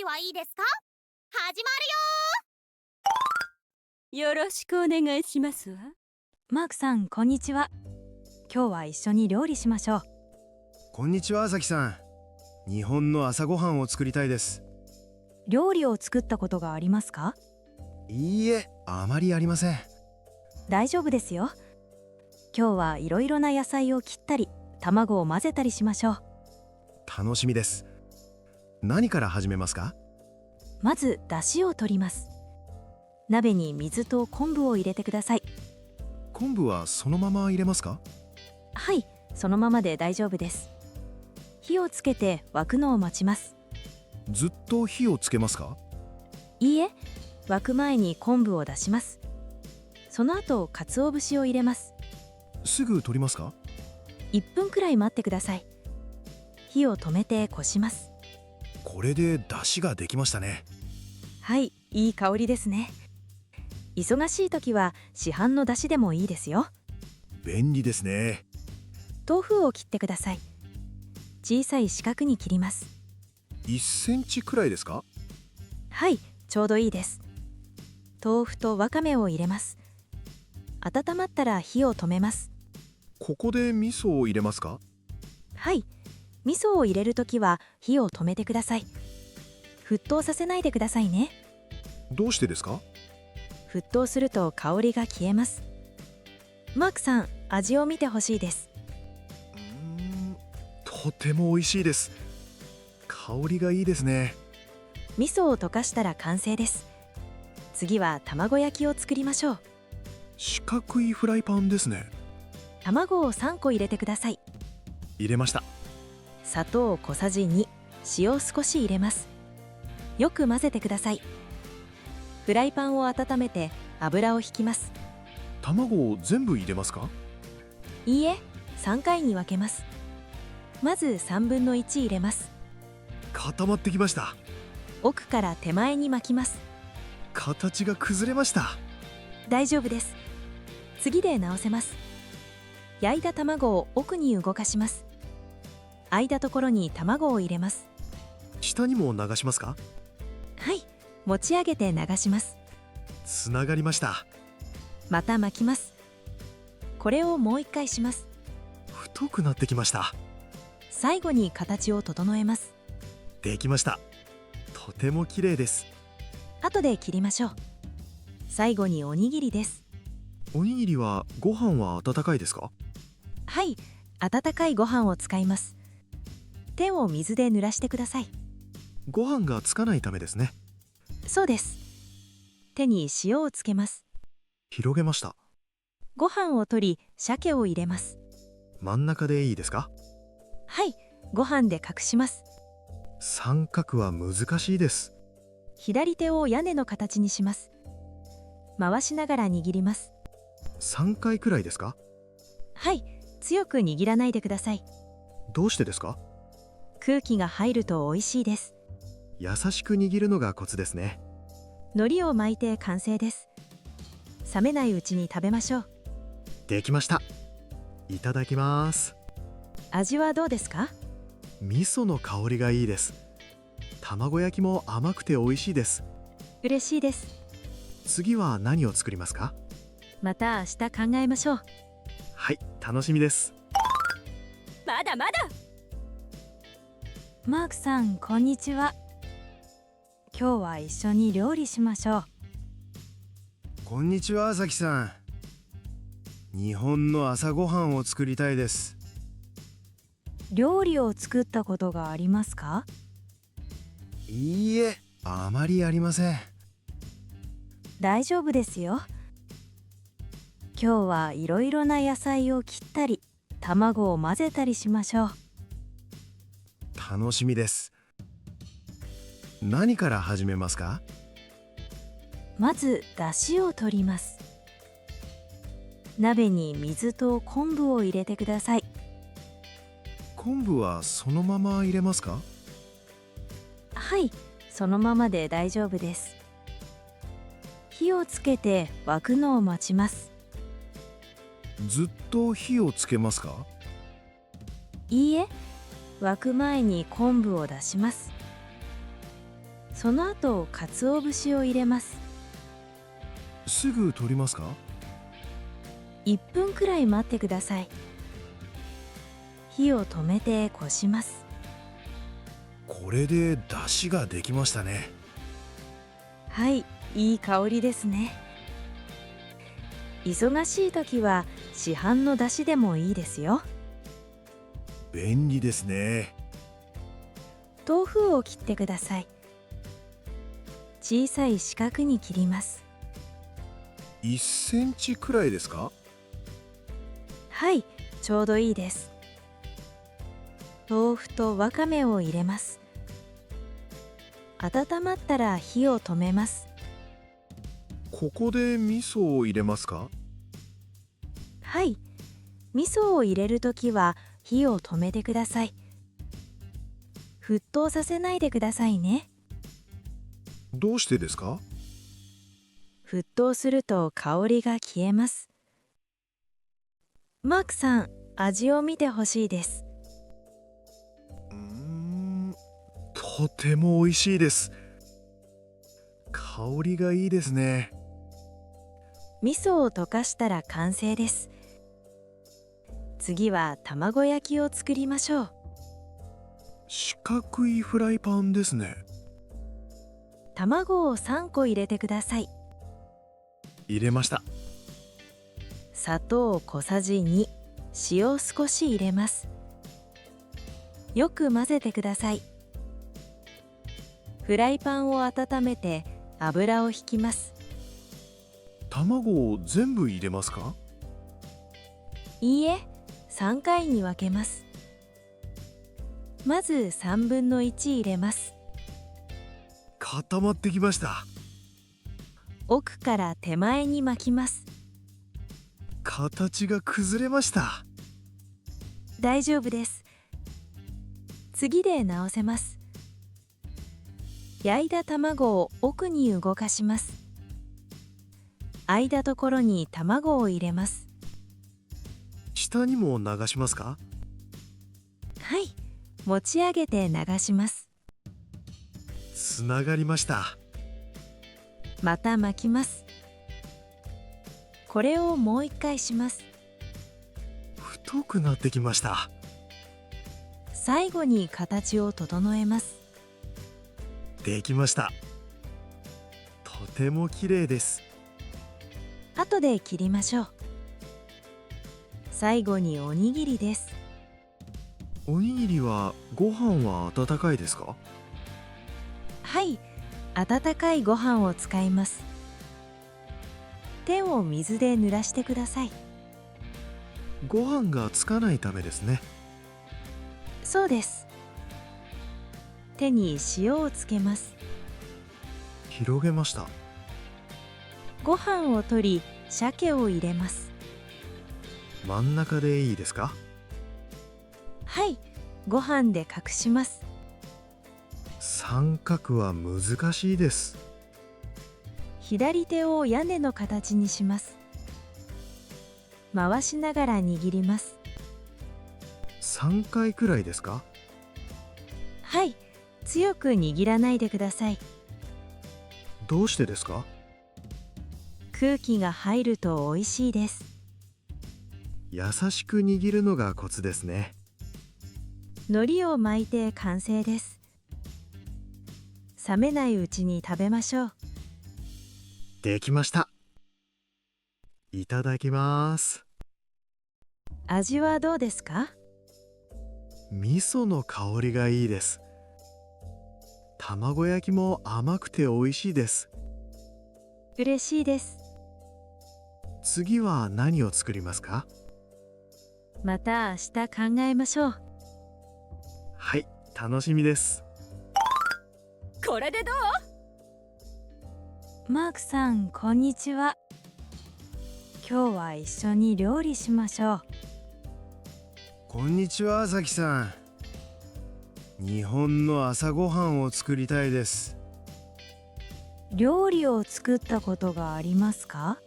備はいいですか？始まよろしくお願いしますわ。マークさん、こんにちは。今日は一緒に料理しましょう。こんにちは、朝日さん。日本の朝ごはんを作りたいです。料理を作ったことがありますか？いいえ、あまりありません。大丈夫ですよ。今日はいろいろな野菜を切ったり、卵を混ぜたりしましょう。楽しみです。何から始めますか？まず、出汁を取ります。鍋に水と昆布を入れてください。昆布はそのまま入れますか？はい、そのままで大丈夫です。火をつけて沸くのを待ちます。ずっと火をつけますか？いいえ、沸く前に昆布を出します。その後、鰹節を入れます。すぐ取りますか？ 1分くらい待ってください。火を止めてこします。これで出汁ができましたね。はい、いい香りですね。忙しい時は市販の出汁でもいいですよ。便利ですね。豆腐を切ってください。小さい四角に切ります。1センチくらいですか？はい、ちょうどいいです。豆腐とわかめを入れます。温まったら火を止めます。ここで味噌を入れますか？はい、味噌を入れるときは火を止めてください。沸騰させないでくださいね。どうしてですか？沸騰すると香りが消えます。マークさん、味を見てほしいです。とても美味しいです。香りがいいですね。味噌を溶かしたら完成です。次は卵焼きを作りましょう。四角いフライパンですね。卵を3個入れてください。入れました。砂糖小さじ2、塩を少し入れます。よく混ぜてください。フライパンを温めて油を引きます。卵を全部入れますか？いいえ、3回に分けます。まず1/3入れます。固まってきました。奥から手前に巻きます。形が崩れました。大丈夫です。次で直せます。焼いた卵を奥に動かします。空いたところに卵を入れます。下にも流しますか？はい、持ち上げて流します。つながりました。また巻きます。これをもう一回します。太くなってきました。最後に形を整えます。できました。とても綺麗です。後で切りましょう。最後におにぎりです。おにぎりはご飯は温かいですか？はい、温かいご飯を使います。手を水で濡らしてください。ご飯がつかないためですね。そうです。手に塩をつけます。広げました。ご飯を取り、鮭を入れます。真ん中でいいですか？はい、ご飯で隠します。三角は難しいです。左手を屋根の形にします。回しながら握ります。3回くらいですか？はい、強く握らないでください。どうしてですか？空気が入ると美味しいです。優しく握るのがコツですね。海苔を巻いて完成です。冷めないうちに食べましょう。できました。いただきます。味はどうですか？味噌の香りがいいです。卵焼きも甘くて美味しいです。嬉しいです。次は何を作りますか？また明日考えましょう。はい、楽しみです。まだまだ。マークさん、こんにちは。今日は一緒に料理しましょう。こんにちは、朝日さん。日本の朝ごはんを作りたいです。料理を作ったことがありますか？いいえ、あまりありません。大丈夫ですよ。今日はいろいろな野菜を切ったり、卵を混ぜたりしましょう。楽しみです。何から始めますか？まず、出汁を取ります。鍋に水と昆布を入れてください。昆布はそのまま入れますか？はい、そのままで大丈夫です。火をつけて沸くのを待ちます。ずっと火をつけますか？いいえ、沸く前に昆布を出します。その後鰹節を入れます。すぐ取りますか？1分くらい待ってください。火を止めてこします。これで出汁ができましたね。はい、いい香りですね。忙しい時は市販の出汁でもいいですよ。便利ですね。豆腐を切ってください。小さい四角に切ります。1センチくらいですか？はい、ちょうどいいです。豆腐とわかめを入れます。温まったら火を止めます。ここで味噌を入れますか？はい、味噌を入れるときは火を止めてください。沸騰させないでくださいね。どうしてですか？沸騰すると香りが消えます。マークさん、味を見てほしいです。とても美味しいです。香りがいいですね。味噌を溶かしたら完成です。次は卵焼きを作りましょう。四角いフライパンですね。卵を3個入れてください。入れました。砂糖小さじ2、塩少し入れます。よく混ぜてください。フライパンを温めて油をひきます。卵を全部入れますか？いいえ、3回に分けます。まず3分の1入れます。固まってきました。奥から手前に巻きます。形が崩れました。大丈夫です。次で直せます。焼いた卵を奥に動かします。空いたところに卵を入れます。下にも流しますか？はい、持ち上げて流します。つながりました。また巻きます。これをもう一回します。太くなってきました。最後に形を整えます。できました。とても綺麗です。後で切りましょう。最後におにぎりです。おにぎりはご飯は温かいですか？はい、温かいご飯を使います。手を水で濡らしてください。ご飯がつかないためですね。そうです。手に塩をつけます。広げました。ご飯を取り、鮭を入れます。真ん中でいいですか？はい、ご飯で隠します。三角は難しいです。左手を屋根の形にします。回しながら握ります。3回くらいですか？はい、強く握らないでください。どうしてですか？空気が入ると美味しいです。優しく握るのがコツですね。海苔を巻いて完成です。冷めないうちに食べましょう。できました。いただきます。味はどうですか？味噌の香りがいいです。卵焼きも甘くて美味しいです。嬉しいです。次は何を作りますか？また明日考えましょう。はい、楽しみです。これでどう？マークさん、こんにちは。今日は一緒に料理しましょう。こんにちは、さきさん。日本の朝ごはんを作りたいです。料理を作ったことがありますか？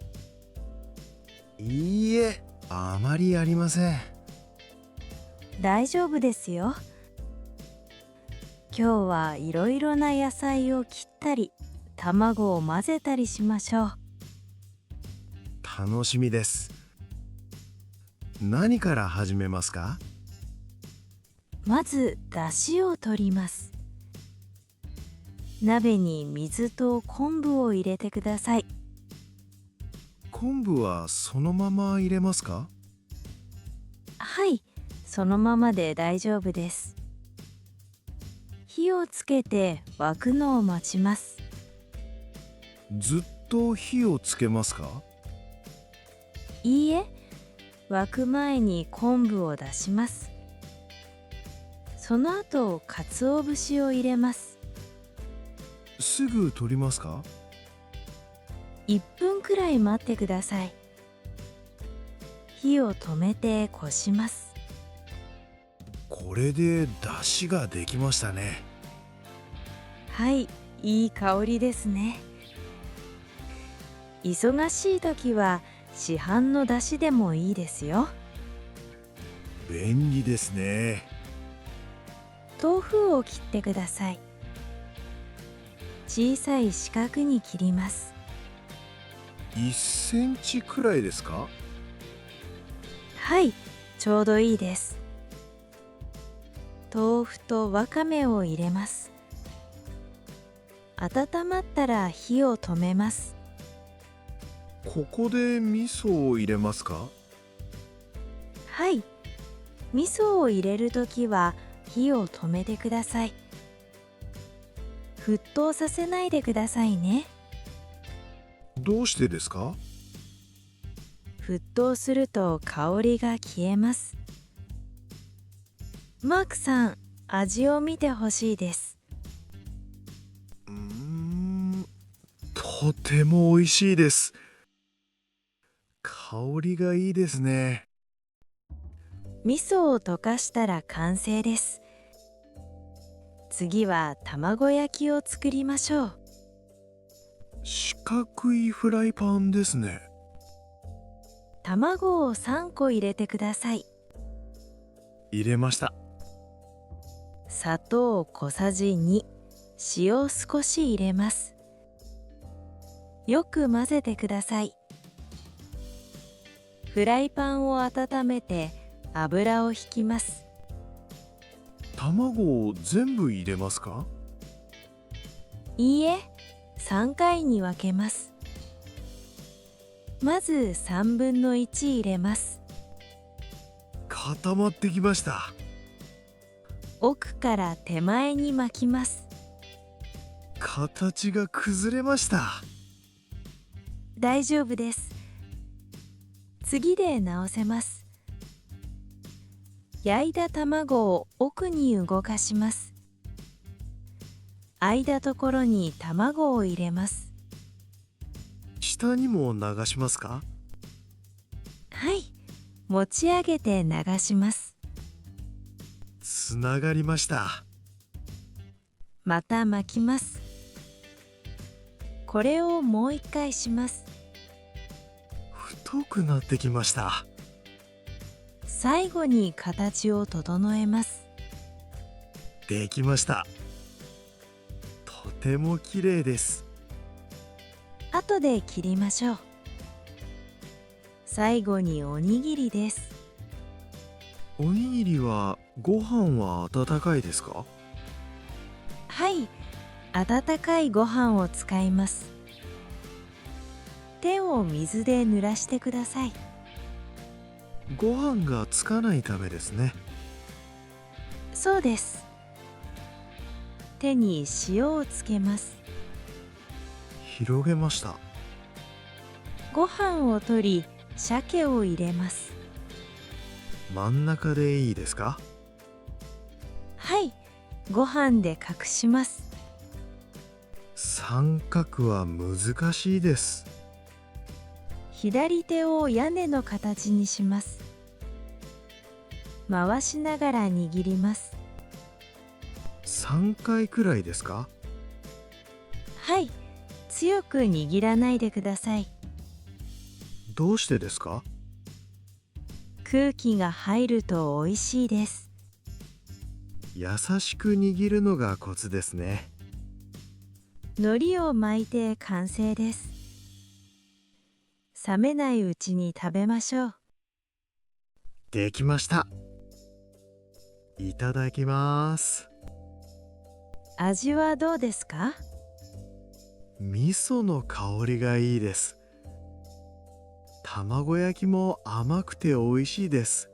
いいえ、あまりありません。大丈夫ですよ。今日はいろいろな野菜を切ったり、卵を混ぜたりしましょう。楽しみです。何から始めますか？まず、だしを取ります。鍋に水と昆布を入れてください。昆布はそのまま入れますか？はい、そのままで大丈夫です。火をつけて沸くのを待ちます。ずっと火をつけますか？いいえ、沸く前に昆布を出します。その後、鰹節を入れます。すぐ取りますか1分くらい待ってください。火を止めてこします。これで出汁ができましたね。はい、いい香りですね。忙しい時は市販の出汁でもいいですよ。便利ですね。豆腐を切ってください。小さい四角に切ります。1センチくらいですか？はい、ちょうどいいです。豆腐とわかめを入れます。温まったら火を止めます。ここで味噌を入れますか？はい、味噌を入れるときは火を止めてください。沸騰させないでくださいね。どうしてですか？沸騰すると香りが消えます。マークさん、味を見てほしいです。とても美味しいです。香りがいいですね。味噌を溶かしたら完成です。次は卵焼きを作りましょう。四角いフライパンですね。卵を3個入れてください。入れました。砂糖小さじ2、塩少し入れます。よく混ぜてください。フライパンを温めて油を引きます。卵を全部入れますか？いいえ、3回に分けます。まず3分の1入れます。固まってきました。奥から手前に巻きます。形が崩れました。大丈夫です。次で直せます。焼いた卵を奥に動かします。空いたところに卵を入れます。下にも流しますか？はい、持ち上げて流します。つながりました。また巻きます。これをもう一回します。太くなってきました。最後に形を整えます。できました。とても綺麗です。後で切りましょう。最後におにぎりです。おにぎりはご飯は温かいですか？はい、温かいご飯を使います。手を水で濡らしてください。ご飯がつかないためですね。そうです。手に塩をつけます。広げました。ご飯を取り、鮭を入れます。真ん中でいいですか？はい、ご飯で隠します。三角は難しいです。左手を屋根の形にします。回しながら握ります。3回くらいですか？はい、強く握らないでください。どうしてですか？空気が入ると美味しいです。優しく握るのがコツですね。海苔を巻いて完成です。冷めないうちに食べましょう。できました。いただきます。味はどうですか？味噌の香りがいいです。卵焼きも甘くて美味しいです。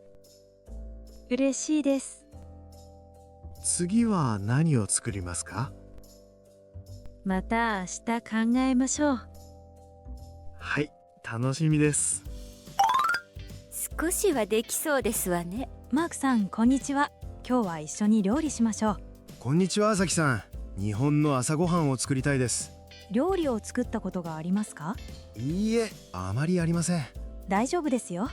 嬉しいです。次は何を作りますか？また明日考えましょう。はい、楽しみです。少しはできそうですわね。マークさん、こんにちは。今日は一緒に料理しましょう。こんにちは、朝日さん。日本の朝ごはんを作りたいです。料理を作ったことがありますか？いいえ、あまりありません。大丈夫ですよ。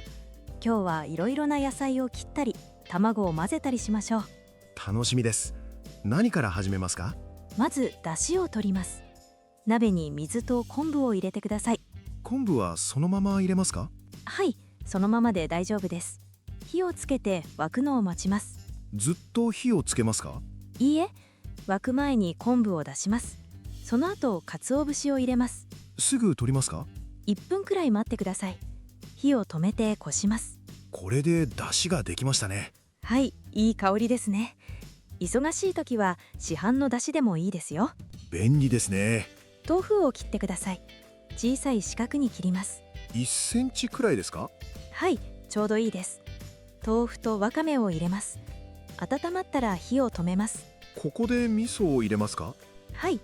今日はいろいろな野菜を切ったり、卵を混ぜたりしましょう。楽しみです。何から始めますか？まず、出汁を取ります。鍋に水と昆布を入れてください。昆布はそのまま入れますか？はい、そのままで大丈夫です。火をつけて沸くのを待ちます。ずっと火をつけますか？いいえ、沸く前に昆布を出します。その後、鰹節を入れます。すぐ取りますか？ 1分くらい待ってください。火を止めてこします。これで出汁ができましたね。はい、いい香りですね。忙しい時は市販の出汁でもいいですよ。便利ですね。豆腐を切ってください。小さい四角に切ります。1センチくらいですか？はい、ちょうどいいです。豆腐とわかめを入れます。温まったら火を止めます。ここで味噌を入れますか？はい、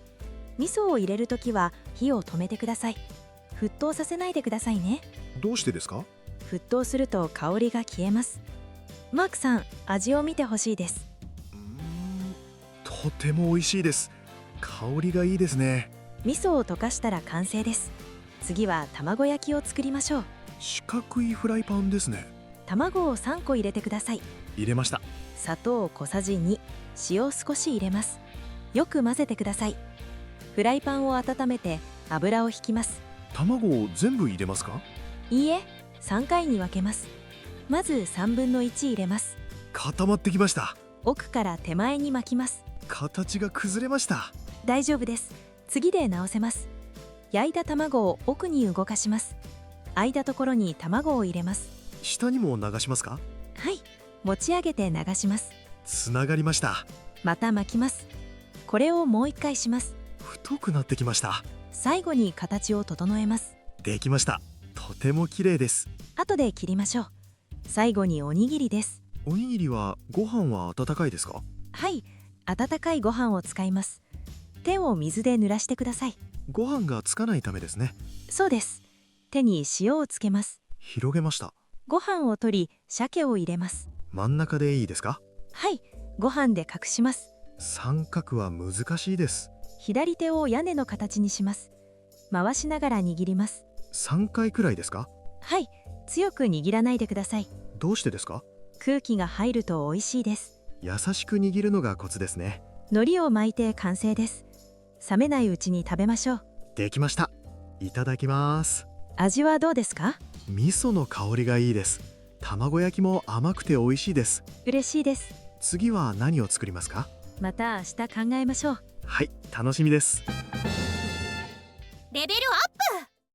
味噌を入れるときは火を止めてください。沸騰させないでくださいね。どうしてですか？沸騰すると香りが消えます。マークさん、味を見てほしいです。とても美味しいです。香りがいいですね。味噌を溶かしたら完成です。次は卵焼きを作りましょう。四角いフライパンですね。卵を3個入れてください。入れました。砂糖小さじ2、塩少し入れます。よく混ぜてください。フライパンを温めて油を引きます。卵を全部入れますか？いいえ、3回に分けます。まず1/3入れます。固まってきました。奥から手前に巻きます。形が崩れました。大丈夫です。次で直せます。焼いた卵を奥に動かします。空いたところに卵を入れます。下にも流しますか？はい、持ち上げて流します。つながりました。また巻きます。これをもう1回します。太くなってきました。最後に形を整えます。できました。とても綺麗です。後で切りましょう。最後におにぎりです。おにぎりはご飯は温かいですか？はい、温かいご飯を使います。手を水で濡らしてください。ご飯がつかないためですね。そうです。手に塩をつけます。広げました。ご飯を取り、鮭を入れます。真ん中でいいですか？はい、ご飯で隠します。三角は難しいです。左手を屋根の形にします。回しながら握ります。3回くらいですか？はい、強く握らないでください。どうしてですか？空気が入ると美味しいです。優しく握るのがコツですね。海苔を巻いて完成です。冷めないうちに食べましょう。できました。いただきます。味はどうですか？味噌の香りがいいです。卵焼きも甘くて美味しいです。嬉しいです。次は何を作りますか？また明日考えましょう。はい、楽しみです。